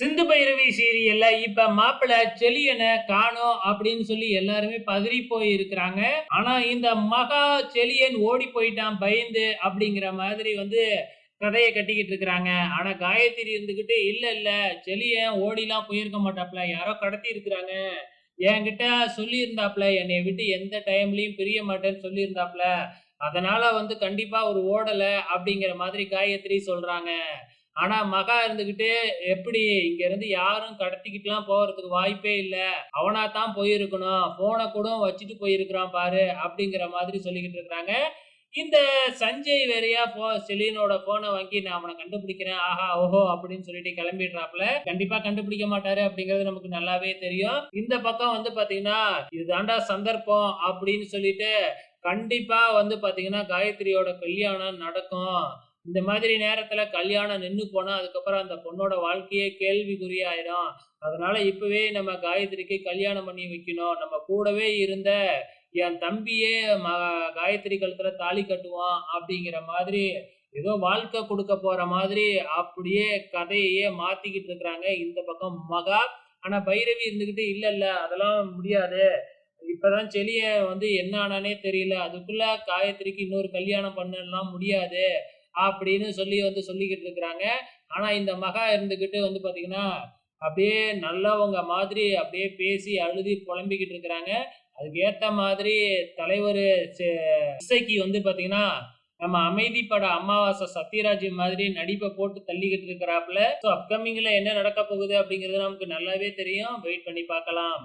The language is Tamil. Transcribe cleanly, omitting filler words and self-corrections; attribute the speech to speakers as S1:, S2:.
S1: சிந்து பைரவி சீரியல்ல இப்ப மாப்பிள்ளை செலியனை காணோம் அப்படின்னு சொல்லி எல்லாருமே பதறி போய் இருக்கிறாங்க. ஆனா இந்த மகா செலியன் ஓடி போயிட்டான் பயந்து அப்படிங்கிற மாதிரி கதைய கட்டிக்கிட்டு இருக்கிறாங்க. ஆனா காயத்ரி இருந்துகிட்டு இல்ல இல்ல செலியன் ஓடிலாம் போயிருக்க மாட்டாப்ல, யாரோ கடத்தி இருக்கிறாங்க. என்கிட்ட சொல்லியிருந்தாப்ல என்னைய விட்டு எந்த டைம்லயும் பிரிய மாட்டேன்னு சொல்லியிருந்தாப்ல. அதனால கண்டிப்பா அவரு ஓடல அப்படிங்கிற மாதிரி காயத்ரி சொல்றாங்க. ஆனா மகா இருந்துகிட்டு எப்படி இங்க இருந்து யாரும் கடத்திக்கிட்டுலாம் போறதுக்கு வாய்ப்பே இல்ல. அவனா தான் போயிருக்கணும். போன கூட வச்சுட்டு போயிருக்கிறான் பாரு அப்படிங்கிற மாதிரி சொல்லிக்கிட்டு இருக்காங்க. இந்த சஞ்சய் வேறையா செலினோட போனை வாங்கி நான் அவனை கண்டுபிடிக்கிறேன் ஆஹா ஓஹோ அப்படின்னு சொல்லிட்டு கிளம்பிடுறாப்ல. கண்டிப்பா கண்டுபிடிக்க மாட்டாரு அப்படிங்கிறது நமக்கு நல்லாவே தெரியும். இந்த பக்கம் பாத்தீங்கன்னா இதுதாண்டா சந்தர்ப்பம் அப்படின்னு சொல்லிட்டு கண்டிப்பா பாத்தீங்கன்னா காயத்ரியோட கல்யாணம் நடக்கும். இந்த மாதிரி நேரத்துல கல்யாணம் நின்னு போனா அதுக்கப்புறம் அந்த பொண்ணோட வாழ்க்கையே கேள்விக்குறியாயிடும். அதனால இப்பவே நம்ம காயத்ரிக்கு கல்யாணம் பண்ணி வைக்கணும். நம்ம கூடவே இருந்த என் தம்பியே காயத்ரி கழுத்துல தாலி கட்டுவான் அப்படிங்கிற மாதிரி ஏதோ வாழ்க்கை கொடுக்க போற மாதிரி அப்படியே கதையையே மாத்திக்கிட்டு இருக்கிறாங்க இந்த பக்கம் மகா. ஆனா பைரவி இருந்துகிட்டு இல்ல இல்ல அதெல்லாம் முடியாது. இப்பதான் செலிய என்ன ஆனானே தெரியல. அதுக்குள்ள காயத்ரிக்கு இன்னொரு கல்யாணம் பண்ணலாம் முடியாது அப்படின்னு சொல்லிக்கிட்டு இருக்கிறாங்க. ஆனா இந்த மகா இருந்துகிட்டு பாத்தீங்கன்னா அப்படியே நல்லவங்க மாதிரி அப்படியே பேசி அழுதி புலம்பிக்கிட்டு இருக்கிறாங்க. அதுக்கு ஏத்த மாதிரி தலைவர் இசைக்கு பாத்தீங்கன்னா நம்ம அமைதி பட அமாவாசை சத்யராஜ் மாதிரி நடிப்பை போட்டு தள்ளிக்கிட்டு இருக்கிறாப்புல. அப்கமிங்ல என்ன நடக்க போகுது அப்படிங்கிறது நமக்கு நல்லாவே தெரியும். வெயிட் பண்ணி பார்க்கலாம்.